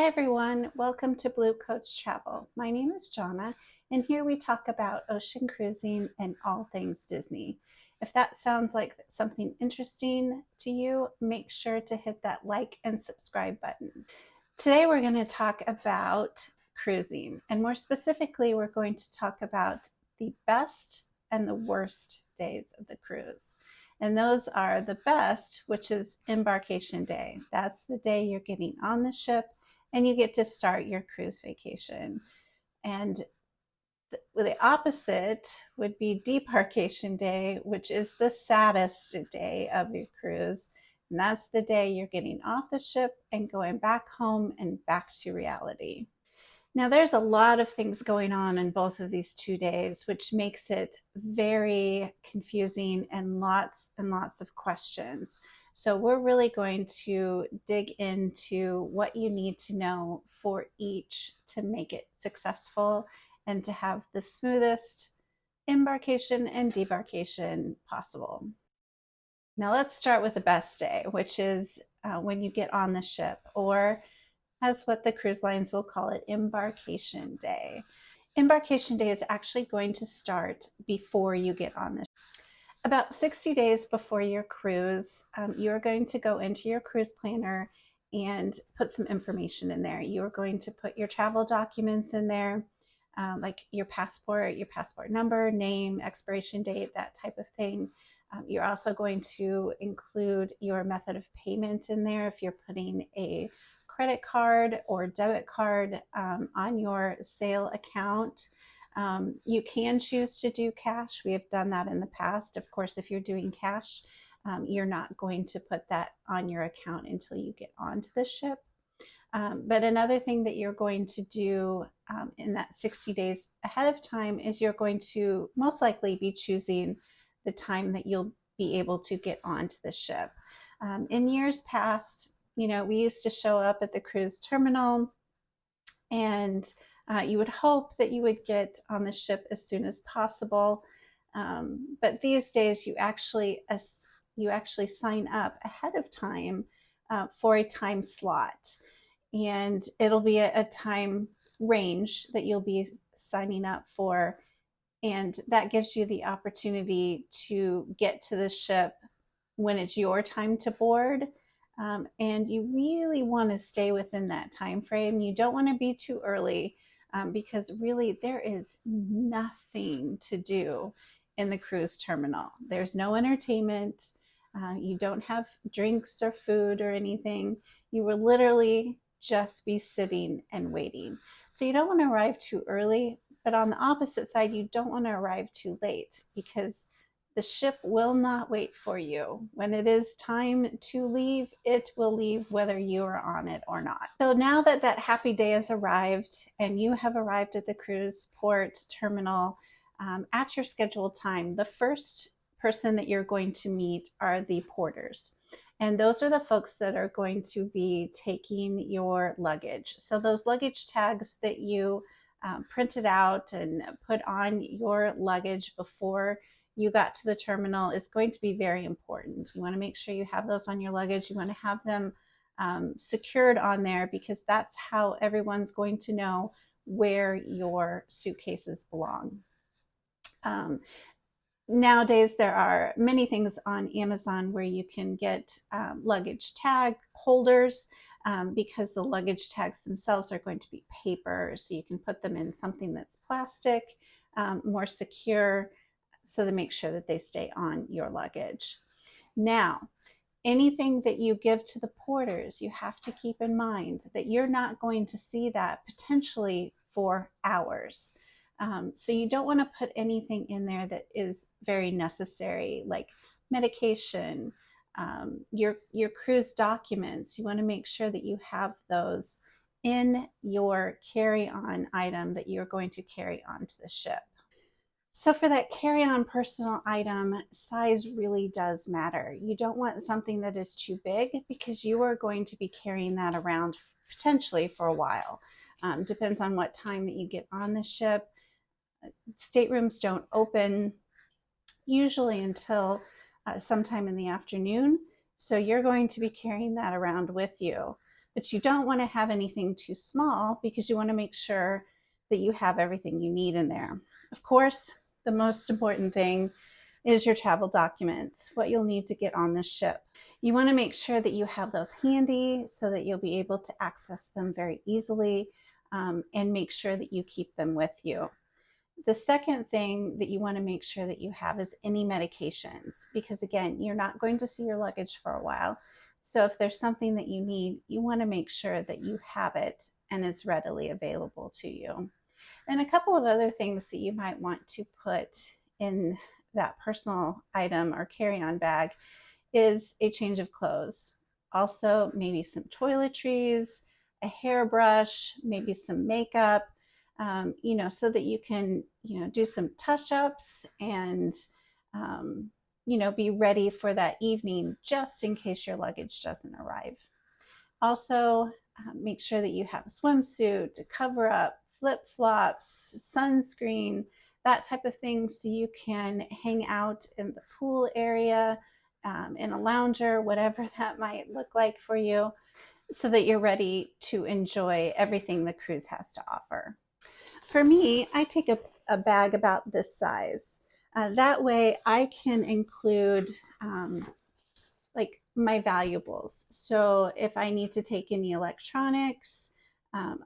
everyone, welcome to Blue Coach Travel. My name is Jonna, and here we talk about ocean cruising and all things Disney. If that sounds like something interesting to you, make sure to hit that like and subscribe button. Today we're going to talk about cruising, and more specifically, we're going to talk about the best and the worst days of the cruise. And those are the best, which is embarkation day. That's the day you're getting on the ship and you get to start your cruise vacation. And the opposite would be debarkation day, which is the saddest day of your cruise. And that's the day you're getting off the ship and going back home and back to reality. Now, there's a lot of things going on in both of these 2 days, which makes it very confusing and lots of questions. So we're really going to dig into what you need to know for each to make it successful and to have the smoothest embarkation and debarkation possible. Now let's start with the best day, which is when you get on the ship, or as what the cruise lines will call it, embarkation day. Embarkation day is actually going to start before you get on the ship. About 60 days before your cruise, you're going to go into your cruise planner and put some information in there. You're going to put your travel documents in there, like your passport number, name, expiration date, that type of thing. You're also going to include your method of payment in there if you're putting a credit card or debit card on your sail account. You can choose to do cash. We have done that in the past. Of course, if you're doing cash, you're not going to put that on your account until you get onto the ship. But another thing that you're going to do in that 60 days ahead of time is you're going to most likely be choosing the time that you'll be able to get onto the ship. In years past, we used to show up at the cruise terminal and you would hope that you would get on the ship as soon as possible. But these days you actually sign up ahead of time for a time slot. And it'll be a time range that you'll be signing up for. And that gives you the opportunity to get to the ship when it's your time to board. And you really want to stay within that time frame. You don't want to be too early because really there is nothing to do in the cruise terminal. There's no entertainment. You don't have drinks or food or anything. You will literally just be sitting and waiting. So you don't want to arrive too early, but on the opposite side, you don't want to arrive too late because the ship will not wait for you. When it is time to leave, it will leave whether you are on it or not. So now that that happy day has arrived and you have arrived at the cruise port terminal at your scheduled time, the first person that you're going to meet are the porters. And those are the folks that are going to be taking your luggage. So those luggage tags that you printed out and put on your luggage before you got to the terminal is going to be very important. You want to make sure you have those on your luggage. You want to have them secured on there because that's how everyone's going to know where your suitcases belong. Nowadays, there are many things on Amazon where you can get luggage tag holders because the luggage tags themselves are going to be paper. So you can put them in something that's plastic, more secure, so to make sure that they stay on your luggage. Now, anything that you give to the porters, you have to keep in mind that you're not going to see that potentially for hours. So you don't want to put anything in there that is very necessary, like medication, your cruise documents. You want to make sure that you have those in your carry-on item that you're going to carry onto the ship. So for that carry-on personal item, size really does matter. You don't want something that is too big because you are going to be carrying that around potentially for a while. Depends on what time that you get on the ship. Staterooms don't open usually until sometime in the afternoon. So you're going to be carrying that around with you. but you don't want to have anything too small because you want to make sure that you have everything you need in there. Of course, the most important thing is your travel documents, what you'll need to get on this ship. You want to make sure that you have those handy so that you'll be able to access them very easily, and make sure that you keep them with you. The second thing that you want to make sure that you have is any medications, because again, you're not going to see your luggage for a while. So if there's something that you need, you want to make sure that you have it and it's readily available to you. And a couple of other things that you might want to put in that personal item or carry-on bag is a change of clothes. Also, maybe some toiletries, a hairbrush, maybe some makeup, so that you can, do some touch-ups and, be ready for that evening just in case your luggage doesn't arrive. Also, make sure that you have a swimsuit to cover up, flip-flops, sunscreen, that type of thing, so you can hang out in the pool area, in a lounger, whatever that might look like for you, so that you're ready to enjoy everything the cruise has to offer. For me, I take a bag about this size. That way I can include like my valuables. So if I need to take any electronics,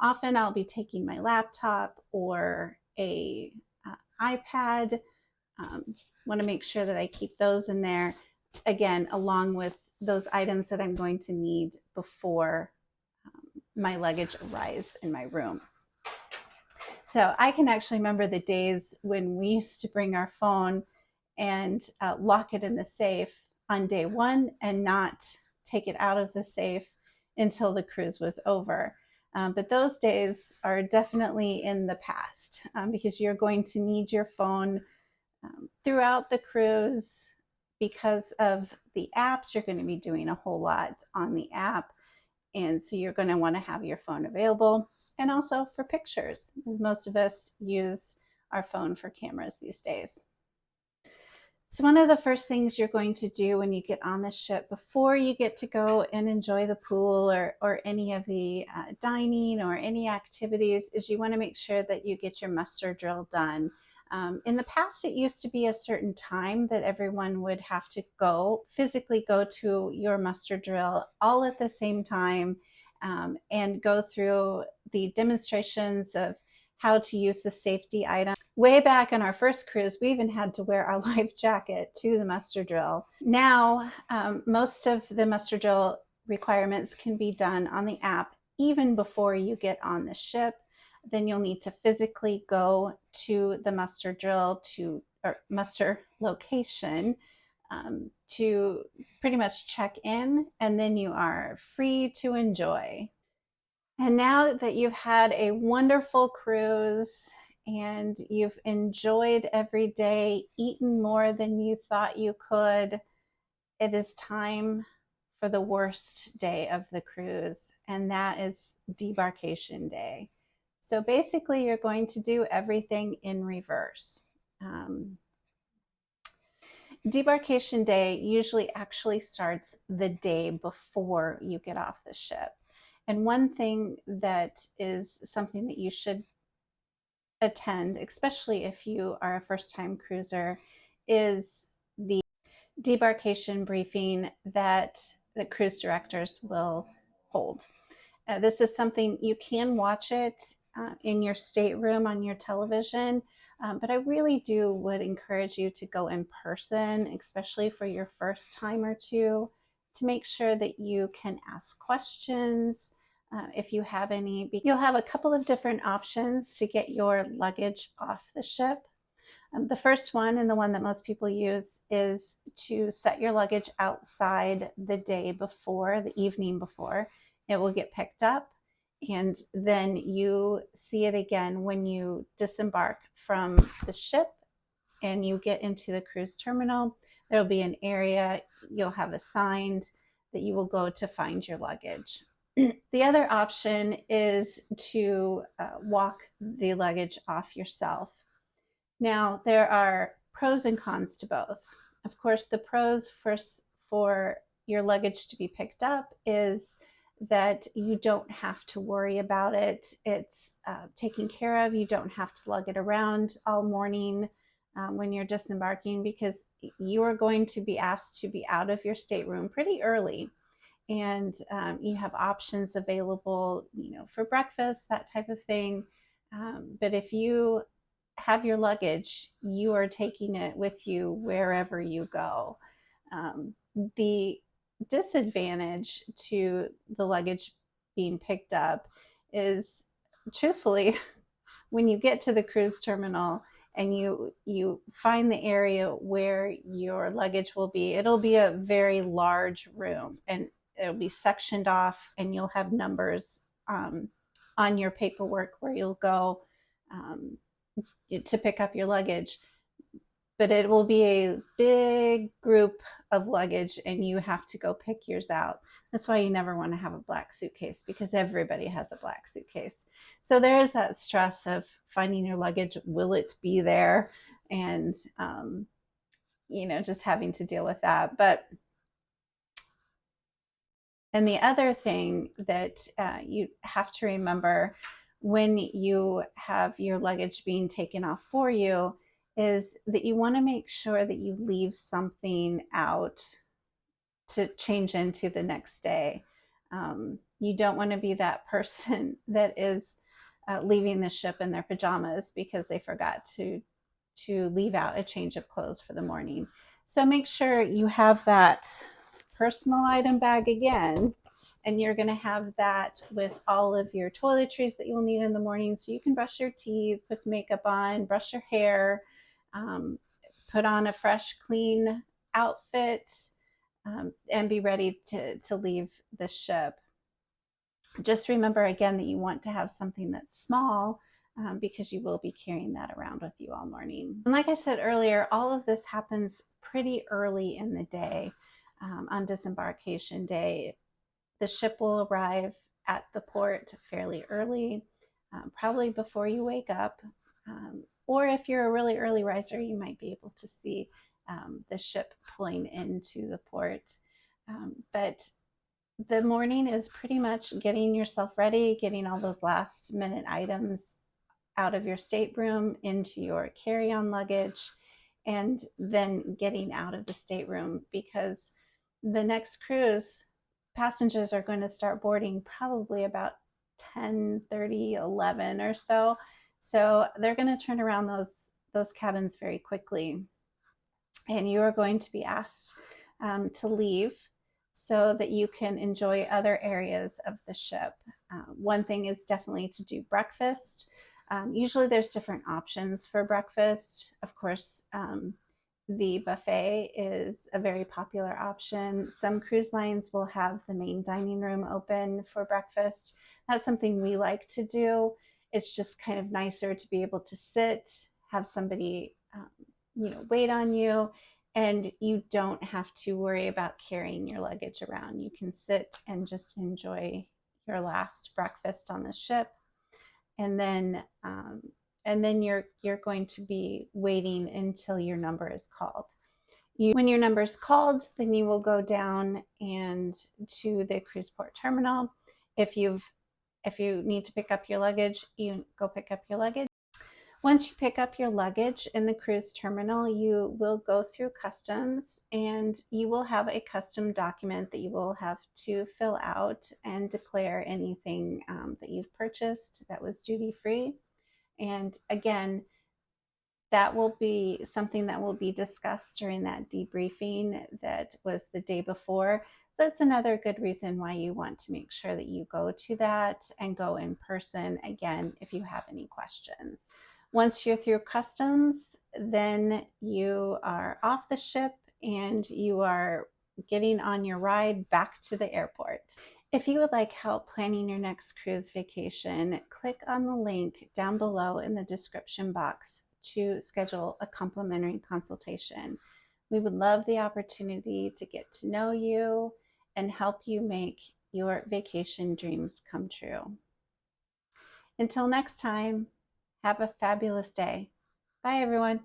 often I'll be taking my laptop or a iPad. Want to make sure that I keep those in there, again, along with those items that I'm going to need before my luggage arrives in my room. So I can actually remember the days when we used to bring our phone and lock it in the safe on day one and not take it out of the safe until the cruise was over. But those days are definitely in the past, because you're going to need your phone throughout the cruise. Because of the apps, you're going to be doing a whole lot on the app. And so you're going to want to have your phone available, and also for pictures, because most of us use our phone for cameras these days. So one of the first things you're going to do when you get on the ship, before you get to go and enjoy the pool or any of the dining or any activities, is you want to make sure that you get your muster drill done. In the past, it used to be a certain time that everyone would have to physically go to your muster drill all at the same time, and go through the demonstrations of how to use the safety item. Way back on our first cruise, we even had to wear our life jacket to the muster drill. Now, most of the muster drill requirements can be done on the app even before you get on the ship. Then you'll need to physically go to the muster drill or muster location, to pretty much check in, and then you are free to enjoy. And now that you've had a wonderful cruise and you've enjoyed every day, eaten more than you thought you could, it is time for the worst day of the cruise, and that is debarkation day. So basically, you're going to do everything in reverse. Debarkation day usually actually starts the day before you get off the ship. And one thing that is something that you should attend, especially if you are a first-time cruiser, is the debarkation briefing that the cruise directors will hold. This is something you can watch it in your stateroom on your television, but I really would encourage you to go in person, especially for your first time or two, to make sure that you can ask questions. If you have any, you'll have a couple of different options to get your luggage off the ship. The first one, and the one that most people use, is to set your luggage outside the day before, the evening before. It will get picked up, and then you see it again when you disembark from the ship and you get into the cruise terminal. There'll be an area you'll have assigned that you will go to find your luggage. The other option is to walk the luggage off yourself. Now, there are pros and cons to both. Of course, the pros for your luggage to be picked up is that you don't have to worry about it. It's taken care of. You don't have to lug it around all morning when you're disembarking, because you are going to be asked to be out of your stateroom pretty early. And you have options available, for breakfast, that type of thing. But if you have your luggage, you are taking it with you wherever you go. The disadvantage to the luggage being picked up is, truthfully, when you get to the cruise terminal and you find the area where your luggage will be, it'll be a very large room, and it'll be sectioned off, and you'll have numbers on your paperwork where you'll go to pick up your luggage. But it will be a big group of luggage, and you have to go pick yours out. That's why you never want to have a black suitcase, because everybody has a black suitcase. So there is that stress of finding your luggage. Will it be there? And, just having to deal with that. And the other thing that you have to remember when you have your luggage being taken off for you is that you want to make sure that you leave something out to change into the next day. You don't want to be that person that is leaving the ship in their pajamas because they forgot to leave out a change of clothes for the morning. So make sure you have that personal item bag again, and you're going to have that with all of your toiletries that you'll need in the morning, so you can brush your teeth, put makeup on, brush your hair, put on a fresh, clean outfit, and be ready to leave the ship. Just remember again that you want to have something that's small, because you will be carrying that around with you all morning. And like I said earlier, all of this happens pretty early in the day. On disembarkation day, the ship will arrive at the port fairly early, probably before you wake up. Or if you're a really early riser, you might be able to see the ship pulling into the port. But the morning is pretty much getting yourself ready, getting all those last minute items out of your stateroom into your carry-on luggage, and then getting out of the stateroom, because the next cruise, passengers are going to start boarding probably about 10:30, 11 or so. So they're going to turn around those cabins very quickly, and you are going to be asked to leave so that you can enjoy other areas of the ship. One thing is definitely to do breakfast. Usually there's different options for breakfast. Of course, the buffet is a very popular option. Some cruise lines will have the main dining room open for breakfast. That's something we like to do. It's just kind of nicer to be able to sit, have somebody wait on you, and you don't have to worry about carrying your luggage around. You can sit and just enjoy your last breakfast on the ship, and then you're going to be waiting until your number is called. When your number is called, then you will go down and to the cruise port terminal. If you need to pick up your luggage, you go pick up your luggage. Once you pick up your luggage in the cruise terminal, you will go through customs, and you will have a custom document that you will have to fill out and declare anything that you've purchased that was duty-free. And again, that will be something that will be discussed during that debriefing that was the day before. That's another good reason why you want to make sure that you go to that and go in person again if you have any questions. Once you're through customs, then you are off the ship and you are getting on your ride back to the airport. If you would like help planning your next cruise vacation, click on the link down below in the description box to schedule a complimentary consultation. We would love the opportunity to get to know you and help you make your vacation dreams come true. Until next time, have a fabulous day. Bye, everyone.